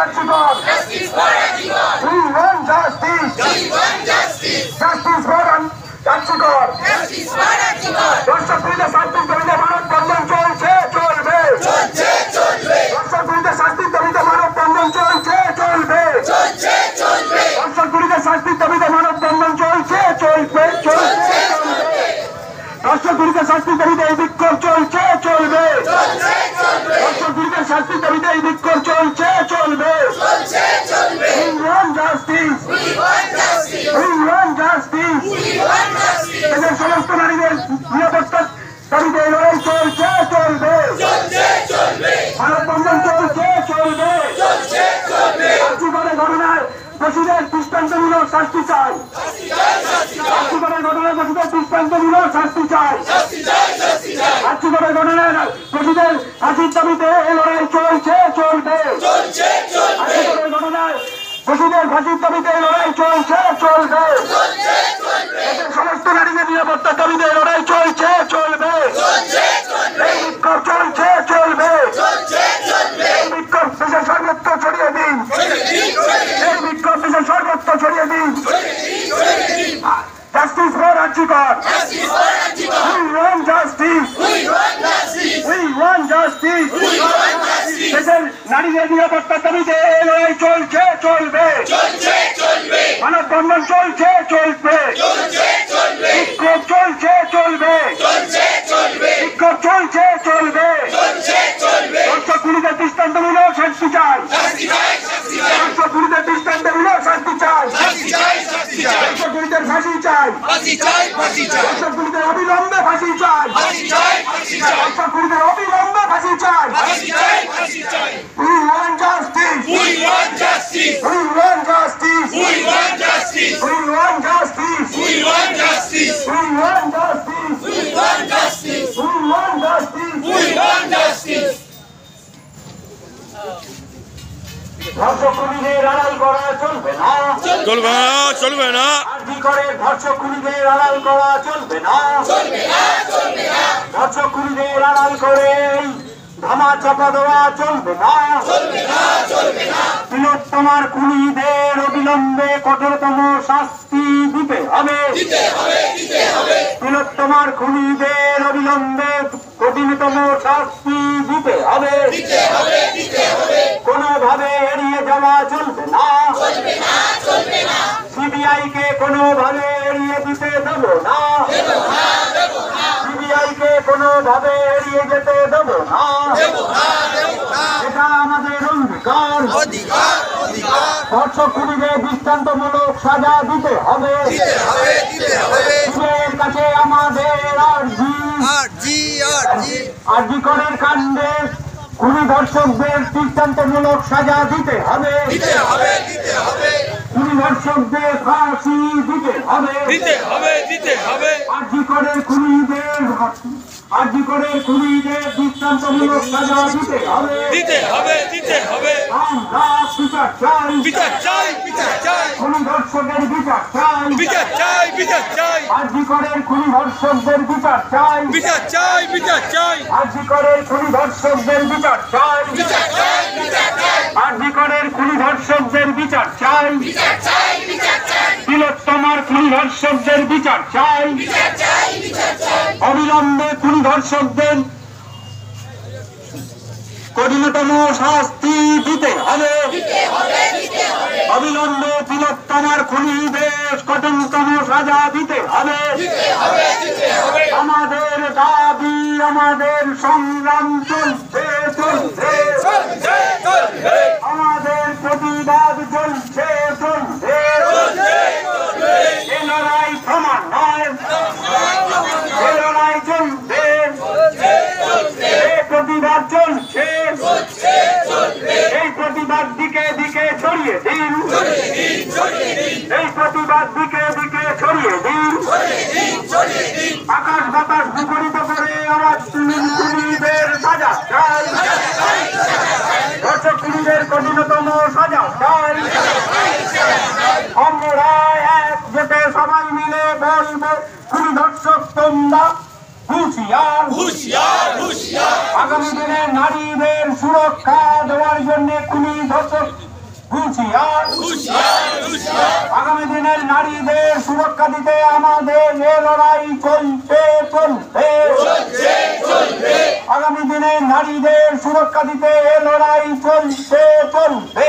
Justice for Archigor. We want justice. We want justice. Justice for Archigor. Justice for Archigor. দর্শক বিরোধী শাস্তির দাবিতে মানববন্ধন চলছে চলবে। চলছে চলবে। দর্শক বিরোধী শাস্তির দাবিতে মানববন্ধন চলছে চলবে। চলছে চলবে। দর্শক বিরোধী শাস্তির দাবিতে মানববন্ধন চলছে চলবে চলছে চলবে। দর্শক বিরোধী শাস্তির দাবিতে এই বিক্ষোভ চলছে চলবে। চলছে চলবে। দর্শক বিরোধী শাস্তির দাবিতে এই বিক্ষোভ চলছে চলবে। চলছে চলবে। We want justice. We want justice. We want justice. We want justice. এদের সমস্ত নারীদের নিরাপত্তার দাবিতে এই লড়াই চলছে চলবে। চলছে চলবে। মানববন্ধন চলছে চলবে। চলছে চলবে। আর্যিকরের ঘটনায় দোষীদের দৃষ্টান্তমূলক শাস্তি চাই। আর্যিকরের ঘটনায় দোষীদের দৃষ্টান্তমূলক শাস্তি চাই। আর্যিকরের ঘটনায় দোষীদের ফাঁসির দাবিতে এই লড়াই চলছে চলবে। আর্যিকরের ঘটনায় দোষীদের ফাঁসির দাবিতে এই লড়াই চলছে চলবে। এদের সমস্ত নারীদের নিরাপত্তার দাবিতে এই লড়াই চলছে চলবে। এই বিক্ষোভ চলছে চলবে। এই বিক্ষোভ দেশের সর্বত্র ছড়িয়ে দিন। এই বিক্ষোভ দেশের সর্বত্র ছড়িয়ে দিন। Justice for Archigor. Justice for Archigor. We want justice. We want justice. We want justice. We want justice. দেশের নারীদের নিরাপত্তার দাবিতে এই লড়াই চলছে চলবে। চলছে চলবে। মানববন্ধন চলছে চলবে। চলছে চলবে। বিক্ষোভ চলছে চলবে। চলছে চলবে। বিক্ষোভ চলছে চলবে। চলছে চলবে। দর্শক খুনিদের দৃষ্টান্তমূলক শাস্তি চাই। শাস্তি চাই। শাস্তি চাই। দর্শক খুনিদের দৃষ্টান্তমূলক শাস্তি চাই। শাস্তি চাই। শাস্তি চাই। দর্শক খুনিদের ফাঁসি চাই। ফাঁসি চাই। ফাঁসি চাই। দর্শক খুনিদের অবিলম্বে ফাঁসি চাই। ফাঁসি চাই। ফাঁসি চাই। দর্শক খুনিদের অবিলম্বে ফাঁসি চাই। ফাঁসি চাই। ফাঁসি চাই। We want justice. We want justice. We want justice. We want justice. We want justice. We want justice. We want justice. We want justice. We want justice. We want justice. ধর্ষক খুনিদের আড়াল করা চলবে না। চলবে না। চলবে না। আর্যিকরের ধর্ষক খুনিদের আড়াল করা চলবে না। চলবে না। চলবে না। ধর্ষক খুনিদের আড়াল করে ধামা চাপা দেওয়া চলবে না। চলবে না। চলবে না। তিলোত্তমার খুনিদের অবিলম্বে কঠোরতম শাস্তি দিতে হবে। দিতে হবে। দিতে হবে। তিলোত্তমার খুনিদের অবিলম্বে কঠিনতম শাস্তি দিতে হবে। দিতে হবে। দিতে হবে। কোনোভাবে এড়িয়ে যাওয়া চলবে না। চলবে না। চলবে না। সিবিআই কে কোনোভাবে এড়িয়ে দিতে দেব না। দেব না। দেব না। সিবিআই কে কোনোভাবে এড়িয়ে যেতে দেব না। দেব না। দেব না। এটা আমাদের অধিকার। অধিকার। অধিকার। ধর্ষক খুনিদের দৃষ্টান্তমূলক সাজা দিতে হবে। দিতে হবে। দিতে হবে। সিবিআইয়ের কাছে আমাদের আর্জি। আর্জি। আর্জি। আর্যিকরের কাণ্ডে খুনি ধর্ষকদের দৃষ্টান্তমূলক সাজা দিতে হবে। দিতে হবে। দিতে হবে। খুনি ধর্ষকদের ফাঁসি দিতে হবে। দিতে হবে। দিতে হবে। আর্যিকরের খুনিদের দৃষ্টান্তমূলক সাজা দিতে হবে। দিতে হবে। দিতে হবে। আমরা বিচার চাই। বিচার চাই। বিচার চাই। খুনি ধর্ষকের বিচার চাই। বিচার চাই। বিচার চাই। আর্যিকরের খুনি ধর্ষকদের বিচার চাই। বিচার চাই। বিচার চাই। আর্যিকরের খুনি ধর্ষকদের বিচার চাই। বিচার চাই। বিচার চাই। আর্যিকরের খুনি ধর্ষকদের বিচার চাই। বিচার চাই। বিচার চাই। তিলোত্তমার খুনি ধর্ষকদের বিচার চাই। বিচার চাই। বিচার চাই। অবিলম্বে খুনি ধর্ষকদের কঠিনতম শাস্তি দিতে হবে। দিতে হবে। দিতে হবে। অবিলম্বে তিলোত্তমার খুনিদের কঠিনতম সাজা দিতে হবে। দিতে হবে। দিতে হবে। আমাদের দাবি আমাদের সংগ্রাম চলছে চলছে চলছে চলছে। আমাদের প্রতিবাদ চলছে চলছে চলছে চলছে। এ লড়াই থামার নয়। এ লড়াই চলছে চলছে চলছে। এই প্রতিবাদ চলছে চলছে চলছে। এই প্রতিবাদ দিকে দিকে ছড়িয়ে দিন। ছড়িয়ে দিন। ছড়িয়ে দিন। এই প্রতিবাদ দিকে দিকে ছড়িয়ে দিন। ছড়িয়ে দিন। ছড়িয়ে দিন। আকাশ বাতাস মুখরিত করে আওয়াজ তুলুন খুনিদের সাজা চাই। ধর্ষক খুনিদের কঠিনতম সাজা চাই। আমরা একজোটে সবাই মিলে বলবো খুনি ধর্ষক তোমরা হুঁশিয়ার। হুঁশিয়ার। হুঁশিয়ার। আগামী দিনে নারীদের সুরক্ষা দেওয়ার জন্য খুনি ধর্ষক নারীদের সুরক্ষা দিতে আমাদের এ লড়াই চলবে চলবে। আগামী দিনে নারীদের সুরক্ষা দিতে এ লড়াই চলবে চলবে।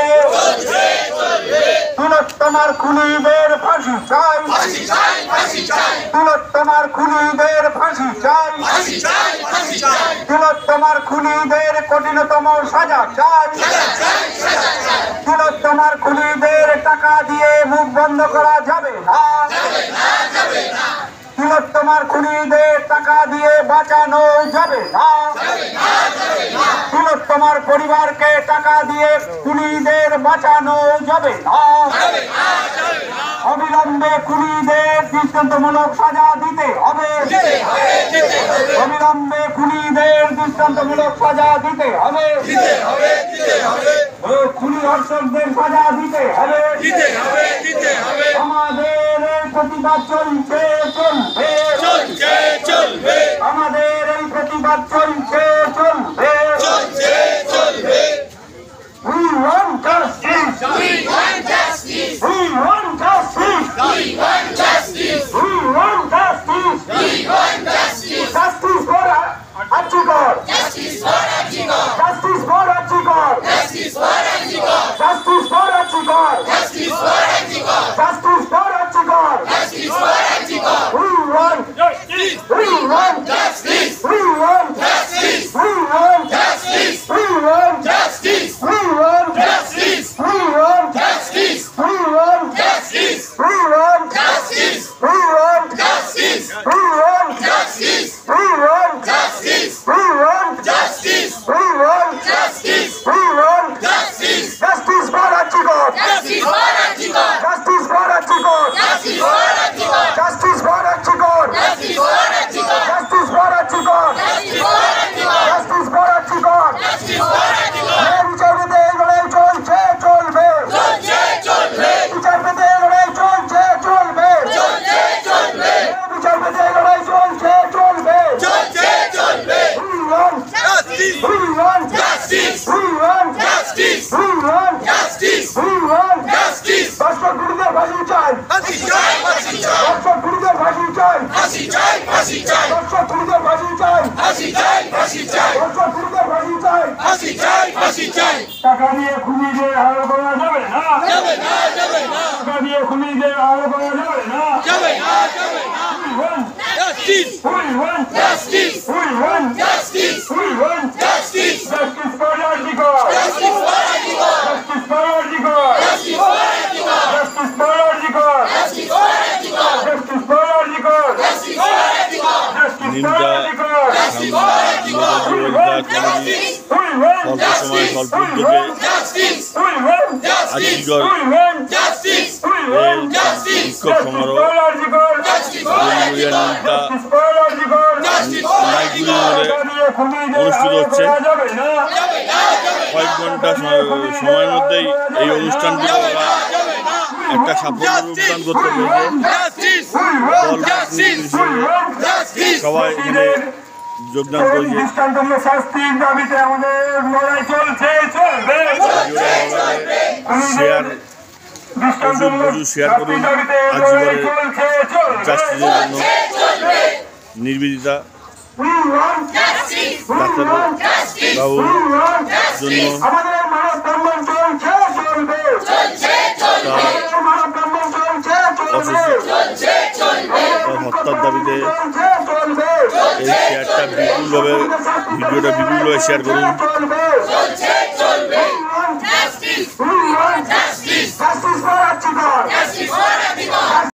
তিলোত্তমার খুনিদের ফাঁসি চাই, তিলোত্তমার খুনিদের ফাঁসি চাই, তিলোত্তমার খুনিদের কঠিনতম সাজা চাই, তিলোত্তমার খুনিদের টাকা দিয়ে মুখ বন্ধ করা যাবে না, তিলোত্তমার খুনিদের টাকা দিয়ে বাঁচানো যাবে না, তিলোত্তমার পরিবারকে টাকা দিয়ে খুনিদের বাঁচানো যাবে না। অবিলম্বে খুনিদের দৃষ্টান্তমূলক সাজা দিতে হবে, অবিলম্বে খুনিদের দৃষ্টান্তমূলক সাজা দিতে হবে, খুনি ধর্ষকদের সাজা দিতে হবে। আমাদের এই প্রতিবাদ চলছে চলবে, আমাদের এই প্রতিবাদ চলছে চলবে। We want justice. We want justice. We want justice. We want justice. We want justice. We want justice. Justice for Archikor. Justice for Archikor. Justice for Archikor. Justice for Archikor. Justice for Archikor. Justice for Archikor. Justice for Archikor. Justice for Archikor. We want justice. We want justice. We want justice. We want justice. We want justice. We want justice. We want justice. We want justice. We want justice. We want justice. We want justice. We want justice. We want justice. We want justice. We want justice. Justice for Archikor. Justice for Archikor. Justice for Archikor. Justice for Archikor. Justice for Archikor. Justice for Archikor. Justice for Archikor. Justice for Archikor. Justice for Archikor. Justice for Archikor. বিচার পেতে এই লড়াই চলছে চলবে, চলছে চলবে। বিচার পেতে এই লড়াই চলছে চলবে, চলছে চলবে। বিচার পেতে এই লড়াই চলছে চলবে, চলছে চলবে। We want justice. We want justice. We want justice. We want justice. We want justice. দর্শক গুরুদের ফাঁসি চাই, ফাঁসি চাই, ফাঁসি চাই। দর্শক গুরুদের ফাঁসি চাই, ফাঁসি চাই, ফাঁসি চাই। দর্শক গুরুদের ফাঁসি চাই, ফাঁসি চাই, ফাঁসি চাই। দর্শক গুরুদের ফাঁসি চাই, ফাঁসি চাই, ফাঁসি চাই। টাকা দিয়ে খুনিদের আড়াল করা যাবে না, যাবে না, যাবে না। টাকা দিয়ে খুনিদের আড়াল করা যাবে না, যাবে না, যাবে না। We want justice. We want justice. We want justice. We want justice. Justice for Archikor. Justice for Archikor. Justice for Archikor. Justice for Archikor. Justice for Archikor. Justice for Archikor. Justice for Archikor. Justice for Archikor. Justice for Archikor. Justice for Archikor. We want justice. We want justice. We want justice. We want justice. We want justice. We want justice. বিক্ষোভ সমারোহ অনুষ্ঠিত হচ্ছে। কয়েক ঘন্টা সময়ের মধ্যেই এই অনুষ্ঠানটি একটা সাফল্য রূপদান করতে পেরেছে। সবাই এখানে যোগদান করেছে। শেয়ার করুন আজীবনের জাস্টিসের জন্য, নির্বিধিতা ডাক্তারবাবুর জন্য হত্যার দাবিতে এই শেয়ারটা ভিডিওটা বিপুলভাবে শেয়ার করুন।